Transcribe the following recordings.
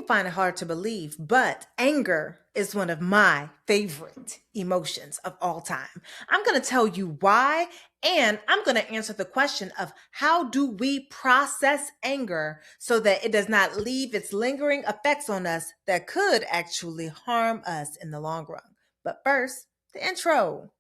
People find it hard to believe, but anger is one of my favorite emotions of all time. I'm going to tell you why, and I'm going to answer the question of how do we process anger so that it does not leave its lingering effects on us that could actually harm us in the long run. But first, the intro.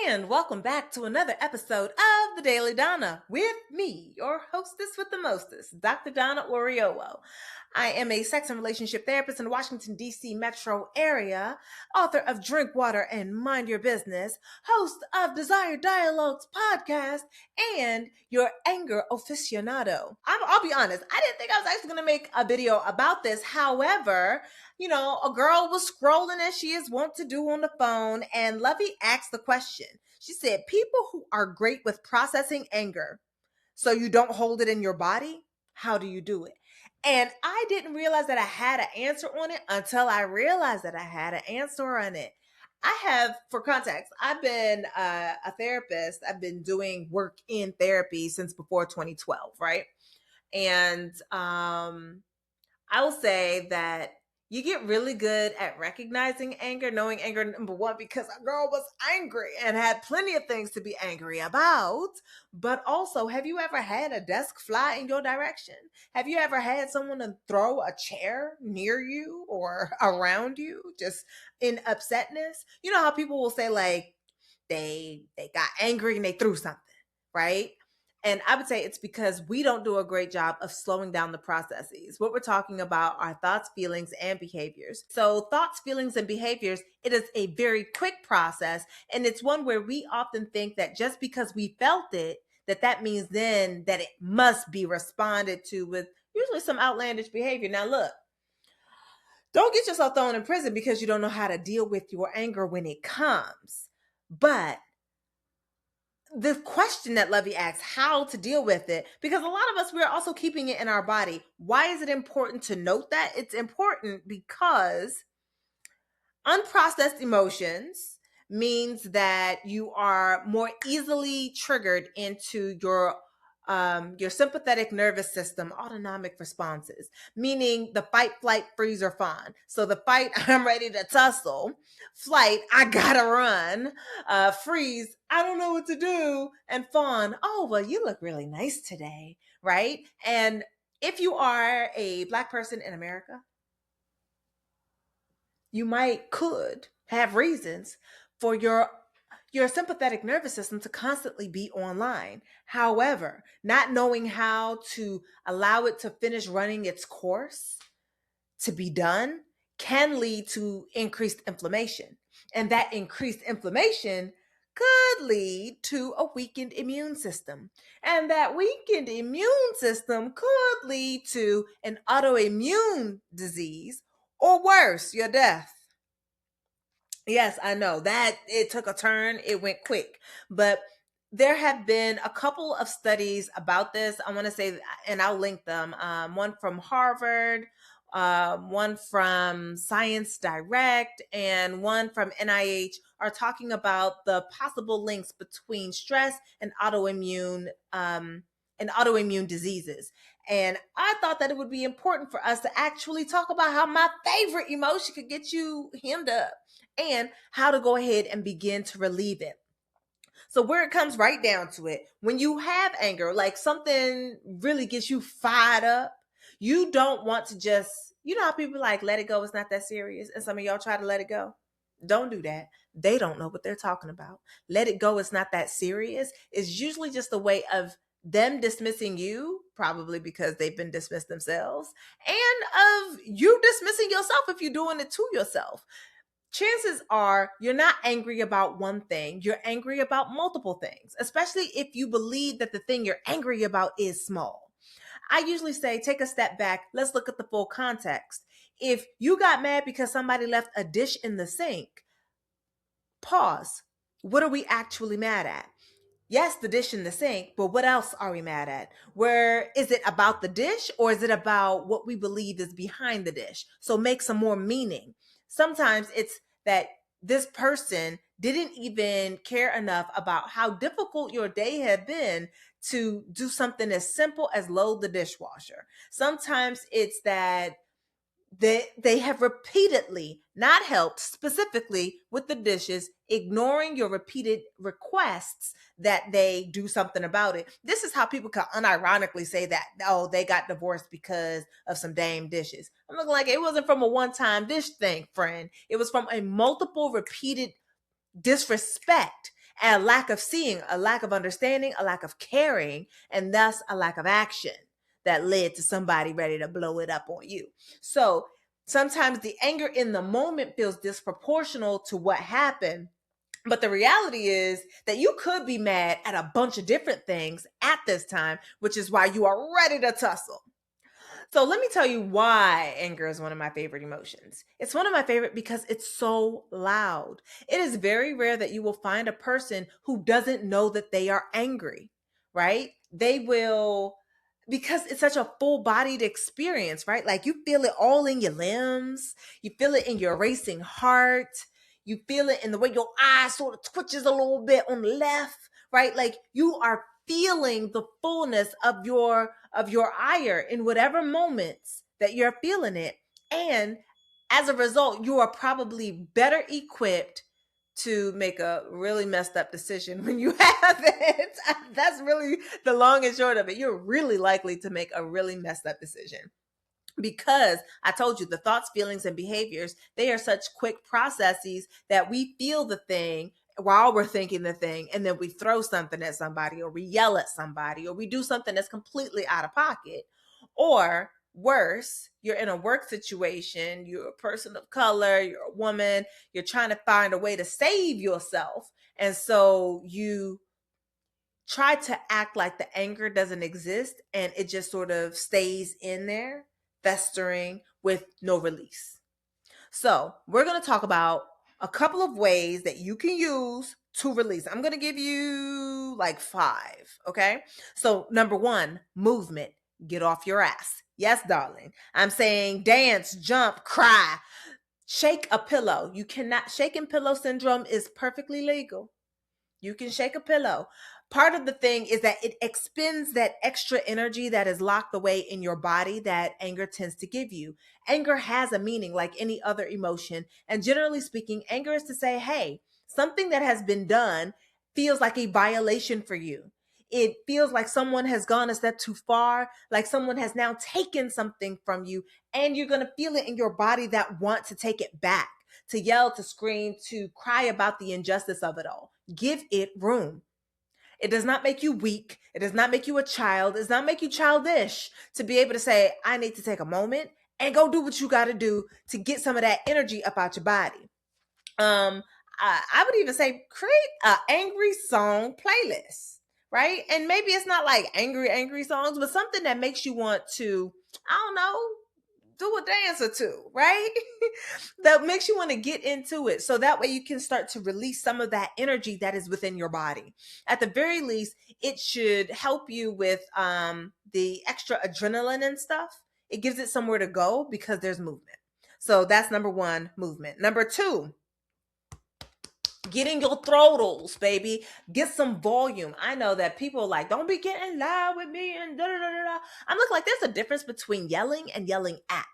And welcome back to another episode of the Daily Donna with me, your hostess with the mostest, Dr. Donna Oriowo. I am a sex and relationship therapist in the Washington, D.C. metro area, author of Drink Water and Mind Your Business, host of Desire Dialogues podcast, and your anger aficionado. I'll be honest, I didn't think I was actually going to make a video about this. However, a girl was scrolling as she is wont to do on the phone, and Lovey asked the question. She said, people who are great with processing anger, so you don't hold it in your body, how do you do it? And I didn't realize that I had an answer on it until I realized that I had an answer on it. I have, for context, I've been a therapist. I've been doing work in therapy since before 2012, right? And I will say that you get really good at recognizing anger, knowing anger, number one, because a girl was angry and had plenty of things to be angry about. But also, have you ever had a desk fly in your direction? Have you ever had someone to throw a chair near you or around you just in upsetness? You know how people will say, like, they got angry and they threw something, right? And I would say it's because we don't do a great job of slowing down the processes. What we're talking about are thoughts, feelings, and behaviors. So thoughts, feelings, and behaviors, it is a very quick process. And it's one where we often think that just because we felt it, that means then that it must be responded to with usually some outlandish behavior. Now, look, don't get yourself thrown in prison because you don't know how to deal with your anger when it comes. But the question that Lovey asks, how to deal with it, because a lot of us, we're also keeping it in our body. Why is it important to note that? It's important because unprocessed emotions means that you are more easily triggered into your sympathetic nervous system autonomic responses, meaning the fight, flight, freeze, or fawn. So the fight, I'm ready to tussle. Flight, I gotta run. Freeze, I don't know what to do. And fawn, oh, well, you look really nice today, right? And if you are a Black person in America, you could have reasons for your sympathetic nervous system to constantly be online. However, not knowing how to allow it to finish running its course, to be done, can lead to increased inflammation. And that increased inflammation could lead to a weakened immune system. And that weakened immune system could lead to an autoimmune disease, or worse, your death. Yes, I know that it took a turn. It went quick, but there have been a couple of studies about this. I want to say, and I'll link them. One from Harvard, one from Science Direct, and one from NIH are talking about the possible links between stress and autoimmune diseases. And I thought that it would be important for us to actually talk about how my favorite emotion could get you hemmed up and how to go ahead and begin to relieve it. So where it comes right down to it, when you have anger, like something really gets you fired up, you don't want to just, how people like, let it go, it's not that serious. And some of y'all try to let it go. Don't do that. They don't know what they're talking about. Let it go, it's not that serious. It's usually just a way of them dismissing you, probably because they've been dismissed themselves, and of you dismissing yourself if you're doing it to yourself. Chances are you're not angry about one thing, you're angry about multiple things, especially if you believe that the thing you're angry about is small. I usually say, take a step back, let's look at the full context. If you got mad because somebody left a dish in the sink, pause. What are we actually mad at? Yes, the dish in the sink, but what else are we mad at? Where is it about the dish or is it about what we believe is behind the dish? So make some more meaning. Sometimes it's that this person didn't even care enough about how difficult your day had been to do something as simple as load the dishwasher. Sometimes it's that they have repeatedly not helped specifically with the dishes, ignoring your repeated requests that they do something about it. This is how people can unironically say that, oh, they got divorced because of some damn dishes. I'm looking like it wasn't from a one-time dish thing, friend. It was from a multiple repeated disrespect and a lack of seeing, a lack of understanding, a lack of caring, and thus a lack of action that led to somebody ready to blow it up on you. So sometimes the anger in the moment feels disproportional to what happened. But the reality is that you could be mad at a bunch of different things at this time, which is why you are ready to tussle. So let me tell you why anger is one of my favorite emotions. It's one of my favorite because it's so loud. It is very rare that you will find a person who doesn't know that they are angry, right? They will, because it's such a full-bodied experience, right? Like you feel it all in your limbs, you feel it in your racing heart, you feel it in the way your eye sort of twitches a little bit on the left, right? Like you are feeling the fullness of your ire in whatever moments that you're feeling it. And as a result, you are probably better equipped to make a really messed up decision when you have it. That's really the long and short of it. You're really likely to make a really messed up decision because I told you the thoughts, feelings, and behaviors, they are such quick processes that we feel the thing while we're thinking the thing, and then we throw something at somebody or we yell at somebody or we do something that's completely out of pocket. Or worse, you're in a work situation, you're a person of color, you're a woman, you're trying to find a way to save yourself. And so you try to act like the anger doesn't exist and it just sort of stays in there, festering with no release. So, we're going to talk about a couple of ways that you can use to release. I'm going to give you like 5, okay? So, number 1, movement. Get off your ass. Yes, darling. I'm saying dance, jump, cry, shake a pillow. You cannot, shaking pillow syndrome is perfectly legal. You can shake a pillow. Part of the thing is that it expends that extra energy that is locked away in your body that anger tends to give you. Anger has a meaning like any other emotion. And generally speaking, anger is to say, hey, something that has been done feels like a violation for you. It feels like someone has gone a step too far, like someone has now taken something from you, and you're going to feel it in your body that want to take it back, to yell, to scream, to cry about the injustice of it all. Give it room. It does not make you weak. It does not make you a child. It does not make you childish to be able to say, I need to take a moment and go do what you got to do to get some of that energy up out your body. I would even say create an angry song playlist, right? And maybe it's not like angry songs, but something that makes you want to, I don't know, do a dance or two, right? That makes you want to get into it. So that way you can start to release some of that energy that is within your body. At the very least, it should help you with the extra adrenaline and stuff. It gives it somewhere to go because there's movement. So that's number 1, movement. Number 2, getting your throttles, baby. Get some volume. I know that people like, don't be getting loud with me and da da da da. I'm looking like there's a difference between yelling and yelling at,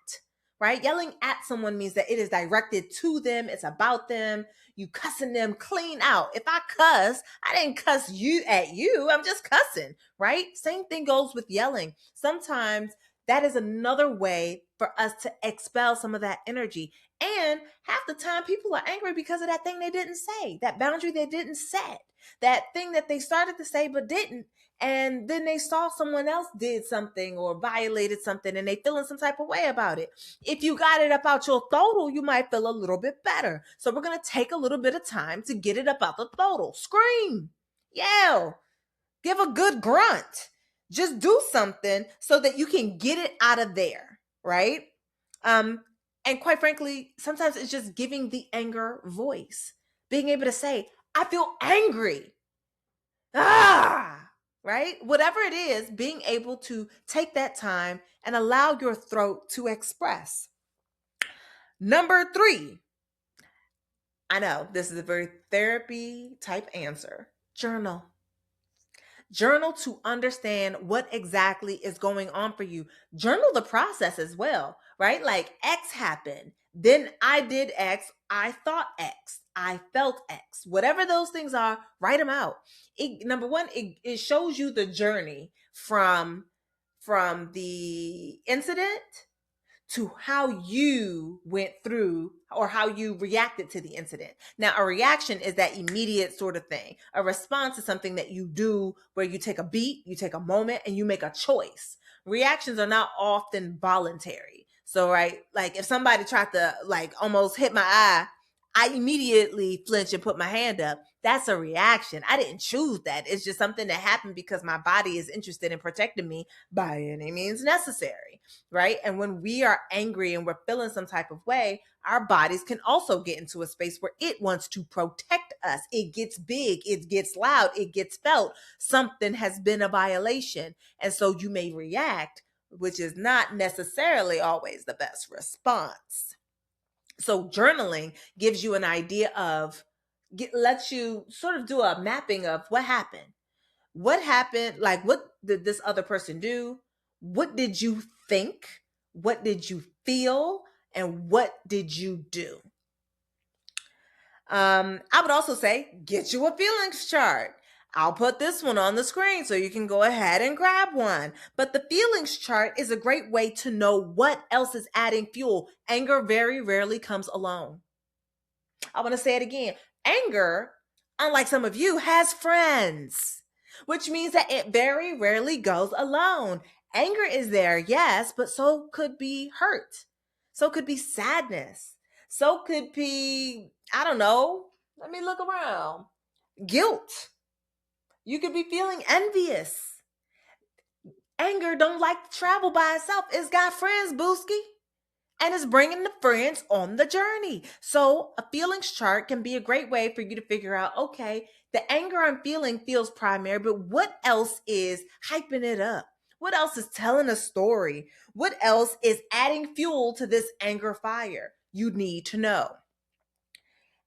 right? Yelling at someone means that it is directed to them. It's about them. You cussing them clean out. If I cuss, I didn't cuss you at you. I'm just cussing, right? Same thing goes with yelling. Sometimes that is another way for us to expel some of that energy. And half the time people are angry because of that thing they didn't say, that boundary they didn't set, that thing that they started to say but didn't. And then they saw someone else did something or violated something and they feeling some type of way about it. If you got it up out your throttle, you might feel a little bit better. So we're going to take a little bit of time to get it up out the throttle. Scream, yell, give a good grunt. Just do something so that you can get it out of there, right? And quite frankly, sometimes it's just giving the anger voice. Being able to say, I feel angry. Right? Whatever it is, being able to take that time and allow your throat to express. Number 3, I know this is a very therapy type answer. Journal. Journal to understand what exactly is going on for you. Journal the process as well, right? Like X happened, then I did X, I thought X, I felt X. Whatever those things are, write them out. Number one, it shows you the journey from the incident to how you went through or how you reacted to the incident. Now, a reaction is that immediate sort of thing. A response is something that you do where you take a beat, you take a moment, and you make a choice. Reactions are not often voluntary. So, right, like if somebody tried to like almost hit my eye, I immediately flinch and put my hand up. That's a reaction. I didn't choose that. It's just something that happened because my body is interested in protecting me by any means necessary, right? And when we are angry and we're feeling some type of way, our bodies can also get into a space where it wants to protect us. It gets big, it gets loud, it gets felt. Something has been a violation. And so you may react, which is not necessarily always the best response. So journaling gives you an idea of, lets you sort of do a mapping of what happened. What happened? Like, what did this other person do? What did you think? What did you feel? And what did you do? I would also say, get you a feelings chart. I'll put this one on the screen so you can go ahead and grab one. But the feelings chart is a great way to know what else is adding fuel. Anger very rarely comes alone. I want to say it again. Anger, unlike some of you, has friends, which means that it very rarely goes alone. Anger is there, yes, but so could be hurt. So could be sadness. So could be, I don't know, let me look around. Guilt. You could be feeling envious. Anger don't like to travel by itself. It's got friends, Booski. And it's bringing the friends on the journey. So a feelings chart can be a great way for you to figure out, okay, the anger I'm feeling feels primary, but what else is hyping it up? What else is telling a story? What else is adding fuel to this anger fire? You need to know.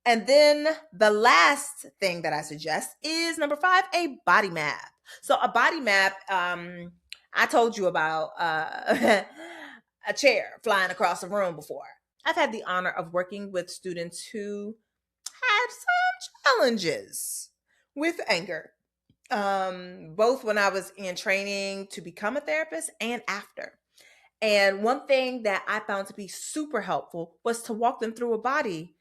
And then the last thing that I suggest is number 5, a body map. So a body map, I told you about a chair flying across the room before. I've had the honor of working with students who had some challenges with anger, both when I was in training to become a therapist and after. And one thing that I found to be super helpful was to walk them through a body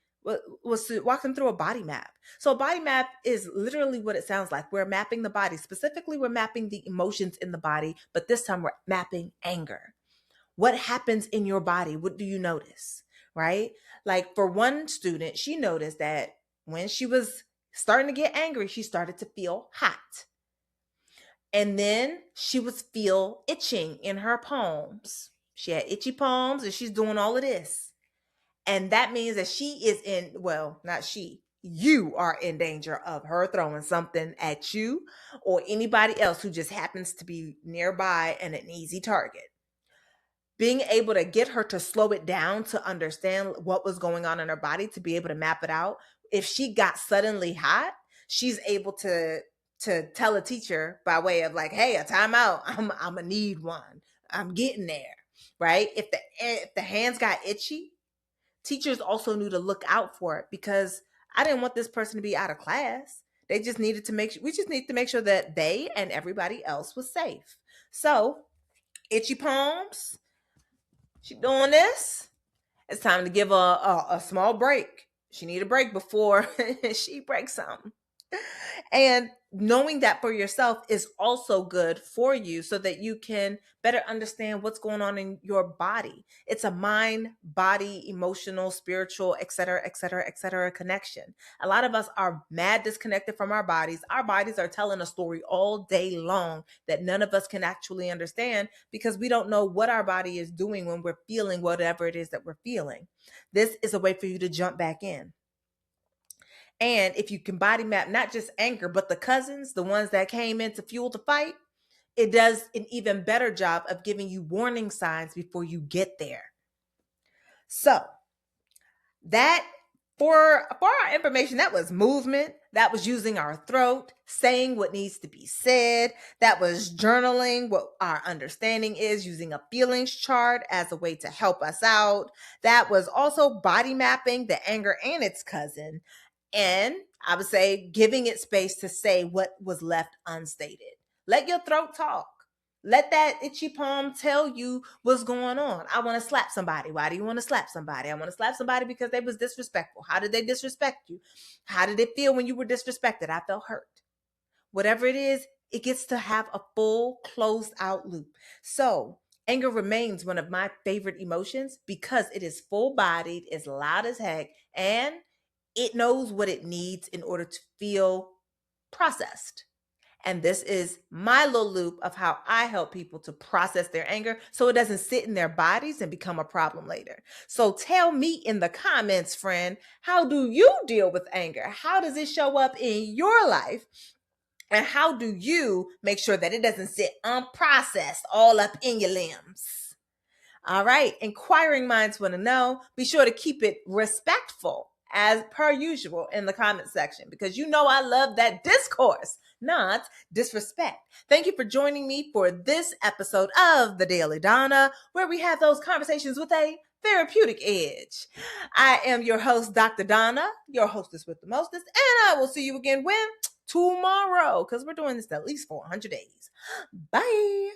map. So a body map is literally what it sounds like. We're mapping the body. Specifically, we're mapping the emotions in the body, but this time we're mapping anger. What happens in your body? What do you notice? Right? Like for one student, she noticed that when she was starting to get angry, she started to feel hot. And then she would feel itching in her palms. She had itchy palms and she's doing all of this. And that means that she is in, well, not she, you are in danger of her throwing something at you or anybody else who just happens to be nearby and an easy target. Being able to get her to slow it down to understand what was going on in her body, to be able to map it out. If she got suddenly hot, she's able to tell a teacher by way of like, hey, a timeout. I'm gonna need one. I'm getting there, right? If the hands got itchy, teachers also knew to look out for it because I didn't want this person to be out of class. We just need to make sure that they and everybody else was safe. So, itchy palms, she doing this. It's time to give a small break. She need a break before she breaks something. And knowing that for yourself is also good for you so that you can better understand what's going on in your body. It's a mind, body, emotional, spiritual, et cetera, connection. A lot of us are mad disconnected from our bodies. Our bodies are telling a story all day long that none of us can actually understand because we don't know what our body is doing when we're feeling whatever it is that we're feeling. This is a way for you to jump back in. And if you can body map not just anger, but the cousins, the ones that came in to fuel the fight, it does an even better job of giving you warning signs before you get there. So that for our information, that was movement, that was using our throat, saying what needs to be said, that was journaling what our understanding is, using a feelings chart as a way to help us out. That was also body mapping the anger and its cousin. And I would say giving it space to say what was left unstated. Let your throat talk. Let that itchy palm tell you what's going on. I want to slap somebody. Why do you want to slap somebody? I want to slap somebody because they was disrespectful. How did they disrespect you? How did it feel when you were disrespected? I felt hurt. Whatever it is, it gets to have a full closed out loop. So anger remains one of my favorite emotions because it is full-bodied, is loud as heck, and it knows what it needs in order to feel processed. And this is my little loop of how I help people to process their anger so it doesn't sit in their bodies and become a problem later. So tell me in the comments, friend, how do you deal with anger? How does it show up in your life? And how do you make sure that it doesn't sit unprocessed all up in your limbs? All right, inquiring minds want to know. Be sure to keep it respectful as per usual in the comment section because you know I love that discourse, not disrespect. Thank you for joining me for this episode of the Daily Donna, where we have those conversations with a therapeutic edge. I am your host, Dr. Donna, your hostess with the mostest, and I will see you again when? Tomorrow, because we're doing this at least for 100 days. Bye.